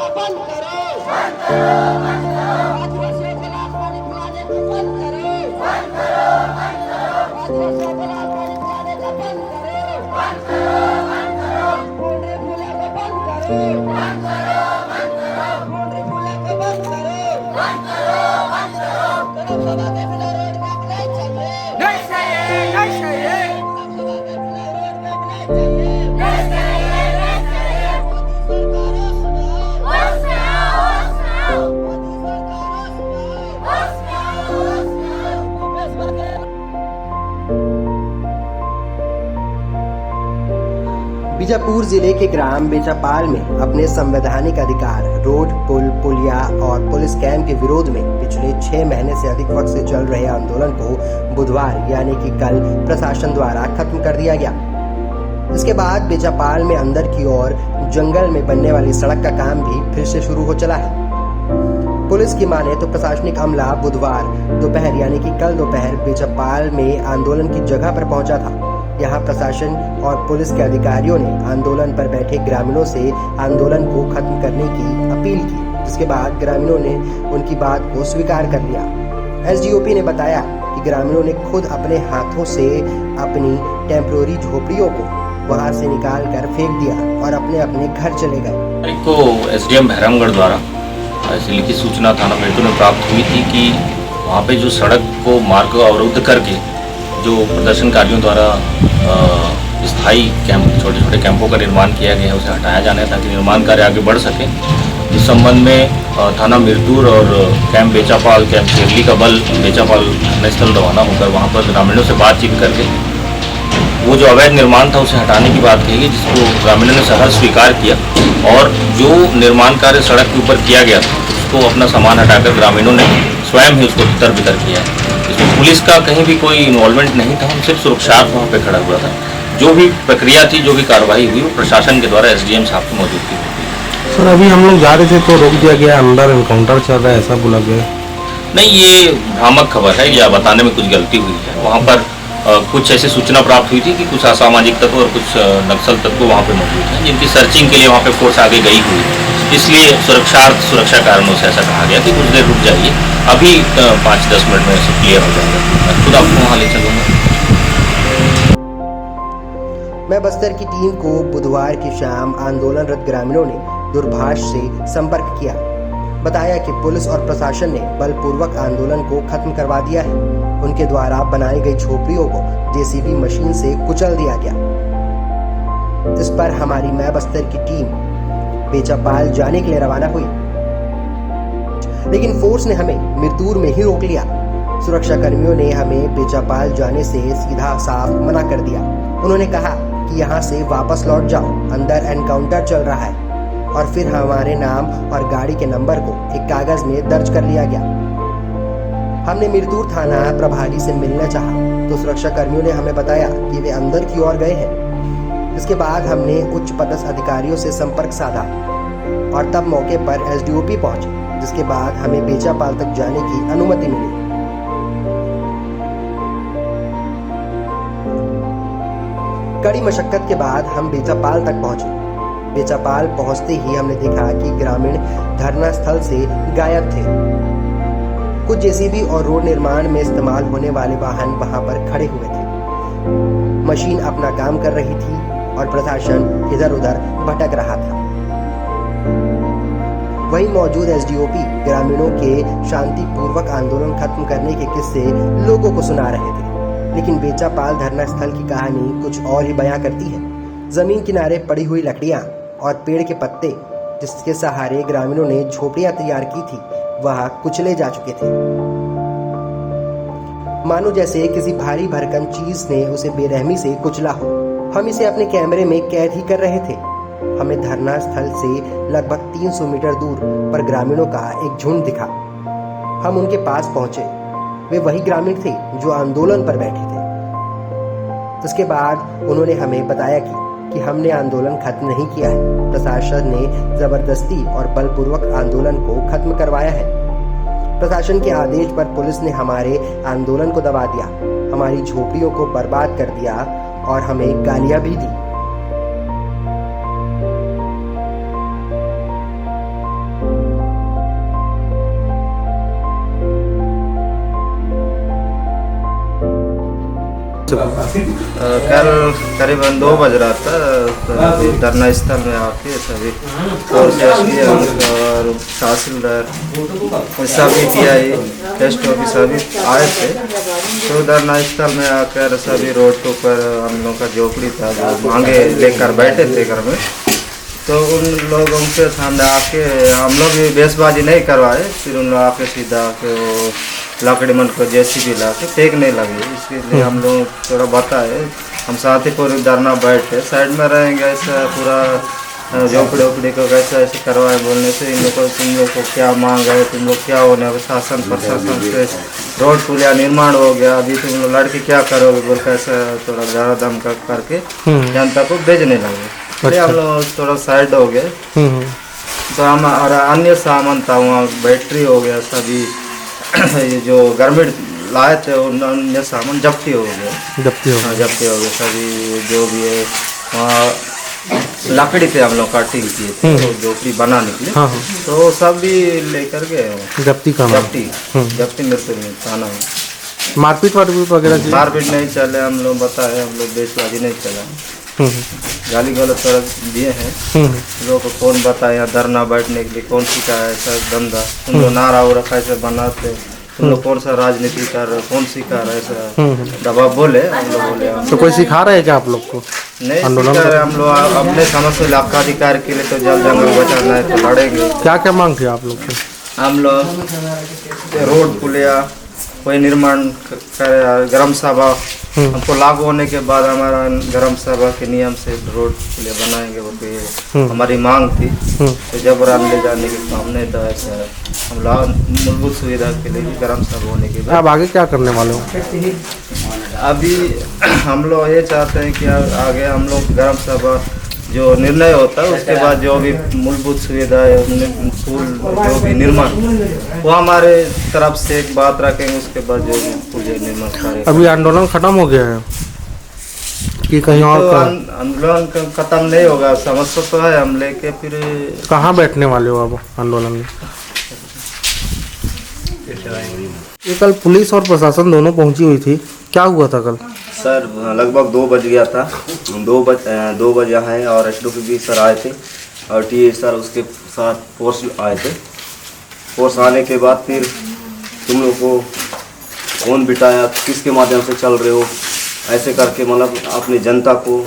का बंद करो, बंद करो, बंद करो। आदिवासियों को लाश पानी पिलाने का बंद करो, बंद करो, बंद करो। आदिवासियों को लाश पानी पिलाने का बंद करो, बंद करो, बंद करो। मुंडे फूले को बंद करो, बंद करो, बंद करो। मुंडे फूले को बंद करो, बंद करो, बंद करो। कदम सभा के बिना रोड में नहीं चले, नहीं सही, नहीं सही। कदम सभा के बिना रोड में नहीं चले, नहीं सही, नहीं सही। मोदी सरकार सुनाओ, होश में आओ, होश में आओ। मोदी सरकार सुनाओ, होश में आओ, होश में आओ। भूपेश बघेल। बीजापुर जिले के ग्राम बेचापाल में अपने संवैधानिक अधिकार रोड, पुल, पुलिया और पुलिस कैंप के विरोध में पिछले 6 महीने से अधिक वक्त से चल रहे आंदोलन को बुधवार यानी कि कल प्रशासन द्वारा खत्म कर दिया गया। इसके बाद बेचापाल में अंदर की ओर जंगल में बनने वाली सड़क का काम भी फिर से शुरू हो चला है। पुलिस की माने तो प्रशासनिक अमला बुधवार दोपहर यानी कि कल दोपहर बेचापाल में आंदोलन की जगह पर पहुंचा था। यहाँ प्रशासन और पुलिस के अधिकारियों ने आंदोलन पर बैठे ग्रामीणों से आंदोलन को खत्म करने की अपील की, जिसके बाद ग्रामीणों ने उनकी बात को स्वीकार कर लिया। एसडीओपी ने बताया कि ग्रामीणों ने खुद अपने हाथों से अपनी टेम्पररी झोपड़ियों को वहां से निकाल कर फेंक दिया और अपने अपने घर चले गए। को एसडीएम भैरमगढ़ द्वारा ऐसी लिखित सूचना थाना मेट्रो में प्राप्त हुई थी कि वहाँ पे जो सड़क को मार्ग अवरुद्ध करके जो प्रदर्शनकारियों द्वारा स्थायी कैंप, छोटे छोटे कैंपों का निर्माण किया गया है, उसे हटाया जाना है ताकि निर्माण कार्य आगे बढ़ सके। इस संबंध में थाना मिरतुर और कैंप बेचापाल, कैंप केरली का बल बेचापाल घटनास्थल रवाना होकर वहाँ पर ग्रामीणों से बातचीत करके वो जो अवैध निर्माण था उसे हटाने की बात कही गई, जिसको ग्रामीणों ने सहर्ष स्वीकार किया। और जो निर्माण कार्य सड़क के ऊपर किया गया था उसको अपना सामान हटाकर ग्रामीणों ने स्वयं ही उसको तितर बितर किया। इसमें पुलिस का कहीं भी कोई इन्वॉल्वमेंट नहीं था, हम सिर्फ सुरक्षार्थ वहाँ पे खड़ा हुआ था। जो भी प्रक्रिया थी, जो भी कार्रवाई हुई, वो प्रशासन के द्वारा एसडीएम साहब की मौजूदगी में हुई। सर अभी हम लोग जा रहे थे तो रोक दिया गया, अंदर एनकाउंटर चल रहा है ऐसा बोला गया। नहीं, ये भ्रामक खबर है या बताने में कुछ गलती हुई है। वहाँ पर कुछ ऐसी सूचना प्राप्त हुई थी कि कुछ असामाजिक तत्व और कुछ नक्सल तत्व वहाँ पे मौजूद हैं, जिनकी सर्चिंग के लिए वहाँ पे फोर्स आगे गई हुई। इसलिए सुरक्षा कारणों से ऐसा कहा गया कि कुछ देर रुक जाइए, अभी 5-10 मिनट में सब क्लियर हो जाएगा। मैं खुद आपको वहाँ ले चलूँगा। मैं बस्तर की टीम को बुधवार की शाम आंदोलनरत ग्रामीणों ने दूरभाष से संपर्क किया। बताया कि पुलिस और प्रशासन ने बलपूर्वक आंदोलन को खत्म करवा दिया है। उनके द्वारा बनाई गई झोपड़ियों को जेसीबी मशीन से कुचल दिया गया। इस पर हमारी मैं बस्तर की टीम बेचापाल जाने के लिए रवाना हुई, लेकिन फोर्स ने हमें मिरतुर में ही रोक लिया। सुरक्षा कर्मियों ने हमें बेचापाल जाने से सीधा साफ मना कर दिया। उन्होंने कहा कि यहाँ से वापस लौट जाओ, अंदर एनकाउंटर चल रहा है। और फिर हमारे नाम और गाड़ी के नंबर को एक कागज में दर्ज कर लिया गया। हमने मिरतुर थाना प्रभारी से मिलना चाहा तो सुरक्षा कर्मियों ने हमें बताया कि वे अंदर की ओर गए हैं। इसके बाद हमने उच्च पदस्थ अधिकारियों से संपर्क साधा और तब मौके पर एसडीओपी पहुंचे, जिसके बाद हमें बेचापाल तक जाने की अनुमति मिली। कड़ी मशक्कत के बाद हम बेचापाल तक पहुंचे। बेचापाल पहुंचते ही हमने देखा कि ग्रामीण धरना स्थल से गायब थे। कुछ जेसीबी और रोड निर्माण में इस्तेमाल होने वाले वाहन वहां पर खड़े हुए थे। मशीन अपना काम कर रही थी और प्रशासन इधर उधर भटक रहा था। वहीं मौजूद एसडीओपी ग्रामीणों के शांतिपूर्वक आंदोलन खत्म करने के किस्से लोगों को सुना रहे थे। लेकिन बेचापाल धरना स्थल की कहानी कुछ और ही बयां करती है। जमीन किनारे पड़ी हुई लकड़ियां और पेड़ के पत्ते जिसके सहारे ग्रामीणों ने झोपड़ियां तैयार की थी, वह कुचले जा चुके थे। मानो जैसे किसी भारी भरकम चीज ने उसे बेरहमी से कुचला हो। हम इसे अपने कैमरे में कैद ही कर रहे थे। हमें धरना स्थल से लगभग 300 मीटर दूर पर ग्रामीणों का एक झुंड दिखा। हम उनके पास पहुंचे। वे वही ग्रामीण थे जो आंदोलन पर बैठे थे। उसके बाद उन्होंने हमें बताया कि हमने आंदोलन खत्म नहीं किया है। प्रशासन ने जबरदस्ती और बलपूर्वक आंदोलन को खत्म करवाया है। प्रशासन के आदेश पर पुलिस ने हमारे आंदोलन को दबा दिया, हमारी झोपड़ियों को बर्बाद कर दिया और हमें गालियां भी दी। से बोल? कल करीबन 2 बज रहा था, तो धरना स्थल में आके सभी फोर्स और तहसीलदार सभी DI टेस्ट ऑफिस सभी आए थे। तो धरना स्थल में आकर सभी रोड के ऊपर हम लोग का झोपड़ी था, जो मांगे लेकर बैठे थे घर में, तो उन लोगों के सामने आके हम लोग भी बेसबाजी नहीं करवाए, फिर उन लोग आके सीधा आके वो लकड़ी मन को JCB ला के फेंकने लगे। इसके लिए हम लोग थोड़ा बताए, हम साथी पूरी धरना बैठे साइड में रहेंगे, ऐसा पूरा झोपड़ी ओपड़ी को कैसे ऐसे करवाए बोलने से इन लोग को तुम लोग को क्या मांग है, तुम लोग क्या होने, अब शासन प्रशासन से रोड पुलिया निर्माण हो गया, अभी तुम लोग लड़के क्या करोगे बोल कैसे थोड़ा ज़्यादा दम करके जनता को भेजने लगे। अच्छा। हम लोग थोड़ा साइड हो गए, तो हम और अन्य सामान था वहाँ, बैटरी हो गया, सभी ये जो ग्रामीण लाए थे उन अन्य सामान जब्ती हो गया, जब्ती हो गए सभी, जो भी है वहाँ लकड़ी पे हम लोग कटिंग किए थे तो झोपड़ी बनाने के लिए, तो सब भी लेकर गए जब्ती मेरे से थाना में। मारपीट मारपीट नहीं चले, हम लोग बताए, हम लोग बेसबाजी नहीं चला, गाली गलत थोड़ा दिए हैं लोगों को, कौन बताए यहाँ धरना बैठने के लिए, कौन सिखाया ऐसा धंधा, तुम लोग नारा हो रखा ऐसे बनाते, तुम लोग कौन सा राजनीति कर रहे हो, कौन सिखा रहा है ऐसा दबाव बोले। हम लोग बोले तो कोई सिखा रहे है क्या आप लोग को? नहीं सिखा रहे, हम लोग अपने समझ से आपका अधिकार के लिए तो जल जंगल बचाना है तो लड़ेंगे। क्या क्या मांग थी आप लोग को? हम लोग रोड पुलिया कोई निर्माण करे, ग्राम सभा हमको लागू होने के बाद हमारा ग्राम सभा के नियम से रोड पुलिया बनाएंगे, वो हमारी मांग थी, तो जबरन ले जाने के काम नहीं था ऐसा। हम लोग मूलभूत सुविधा के लिए ग्राम सभा होने के बाद अब आगे क्या करने वाले हो? अभी हम लोग ये चाहते हैं कि आगे हम लोग ग्राम सभा जो निर्णय होता है उसके बाद जो भी मूलभूत सुविधा है, पुल जो भी निर्माण वो हमारे तरफ से एक बात रखेंगे, उसके बाद जो भी पुल निर्माण करेंगे। अभी आंदोलन खत्म हो गया है कि कहीं और? तो आंदोलन खत्म नहीं होगा, समस्या तो है, हम लेके फिर कहाँ बैठने वाले हो अब आंदोलन में? ये कल पुलिस और प्रशासन दोनों पहुंची हुई थी, क्या हुआ था कल? सर लगभग 2 बज गया था, 2 बजे आए और SDO भी सर आए थे और TA सर उसके साथ फोर्स आए थे। फोर्स आने के बाद फिर तुम लोग को कौन बिठाया, किसके माध्यम से चल रहे हो, ऐसे करके मतलब अपनी जनता को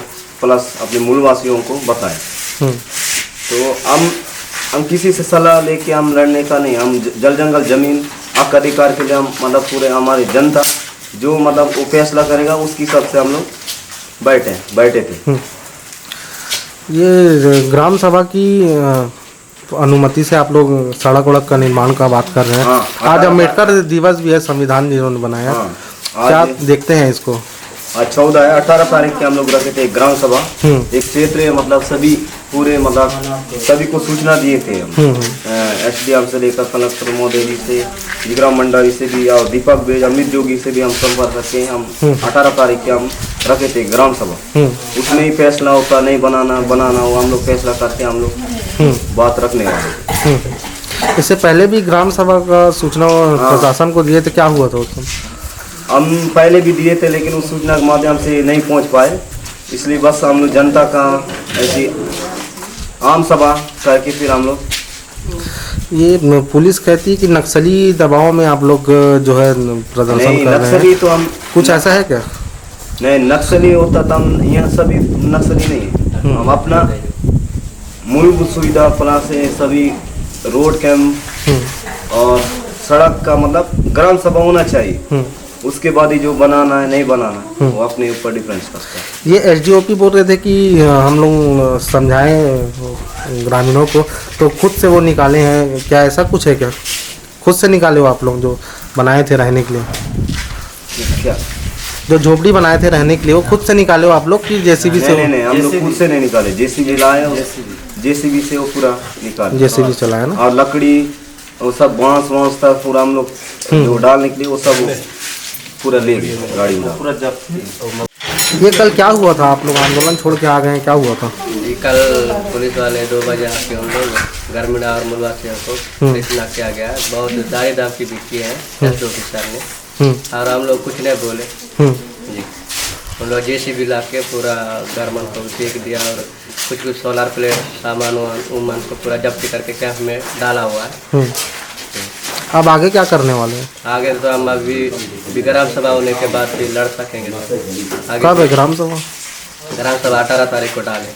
प्लस अपने मूलवासियों को बताएं। तो हम किसी से सलाह लेके हम लड़ने का नहीं, हम जल जंगल जमीन हक अधिकार के लिए हम मतलब पूरे हमारी जनता जो मतलब वो फैसला करेगा उसकी सबसे हम लोग बैठे थे। ये ग्राम सभा की अनुमति से आप लोग सड़क वड़क का निर्माण का बात कर रहे हैं। आज अम्बेडकर दिवस भी है, संविधान जिन्होंने बनाया, क्या देखते हैं इसको? आज 14 है, 18 तारीख के हम लोग रखे थे ग्राम सभा, एक क्षेत्रीय मतलब सभी पूरे मतलब सभी को सूचना दिए थे हम, SDM से लेकर कलेक्टर महोदय जी से, विक्रम मंडारी से भी और दीपक बेज, अमित जोगी से भी हम संपर्क करके हम 18 तारीख के हम रखे थे ग्राम सभा। उसमें ही फैसला होता, नहीं बनाना हो, हम लोग फैसला करके हम लोग बात रखने वाले। इससे पहले भी ग्राम सभा का सूचना प्रशासन को दिए थे, क्या हुआ था उसमें? हम पहले भी दिए थे लेकिन उस सूचना के माध्यम से नहीं पहुंच पाए, इसलिए बस हम लोग जनता का ऐसी आम सभा करके फिर हम लोग। ये पुलिस कहती है कि नक्सली दबाव में आप लोग जो है प्रदर्शन कर रहे हैं, तो हम कुछ ऐसा है क्या? नहीं, नक्सली होता तो हम यहाँ सभी नक्सली नहीं है, हम अपना मूलभूत सुविधा प्लस से सभी रोड कैंप और सड़क का मतलब ग्राम सभा होना चाहिए, उसके बाद ही जो बनाना है नहीं बनाना वो अपने ऊपर डिफरेंस करता है। ये SDOP बोल रहे थे कि हम लोग समझाएं ग्रामीणों को, तो खुद से वो निकाले हैं, क्या ऐसा कुछ है क्या? खुद से निकाले हो आप लोग जो बनाए थे रहने के लिए? क्या जो झोपड़ी बनाए थे रहने के लिए वो खुद से निकाले हो आप लोग कि JCB से? नहीं, हम लोग खुद से नहीं निकाले, JCB लाए, JCB से वो पूरा निकाले, JCB चलाया ना, और लकड़ी वो सब बांस था पूरा हम लोग जो डालने के लिए वो सब पूरा ले गए गाड़ी में पूरा जब। ये कल क्या हुआ था? आप लोग आंदोलन छोड़ के आ गए, क्या हुआ था? कल पुलिस वाले 2 बजे आके हम लोग ग्रामीण और मूलवासियों को सूचना किया गया, बहुत दारी दाम की बिकी है SDO ऑफिसर ने, और हम लोग कुछ नहीं बोले जी। हम लोग JCB ला के पूरा गारमेंट को देख दिया और कुछ सोलर प्लेट सामान उमान को पूरा जब्त करके कैंप में डाला हुआ है। अब आगे क्या करने वाले हैं? आगे तो हम अभी ग्राम सभा होने के बाद भी लड़ सकेंगे। कब है ग्राम सभा? ग्राम सभा 18 तारीख को डालें।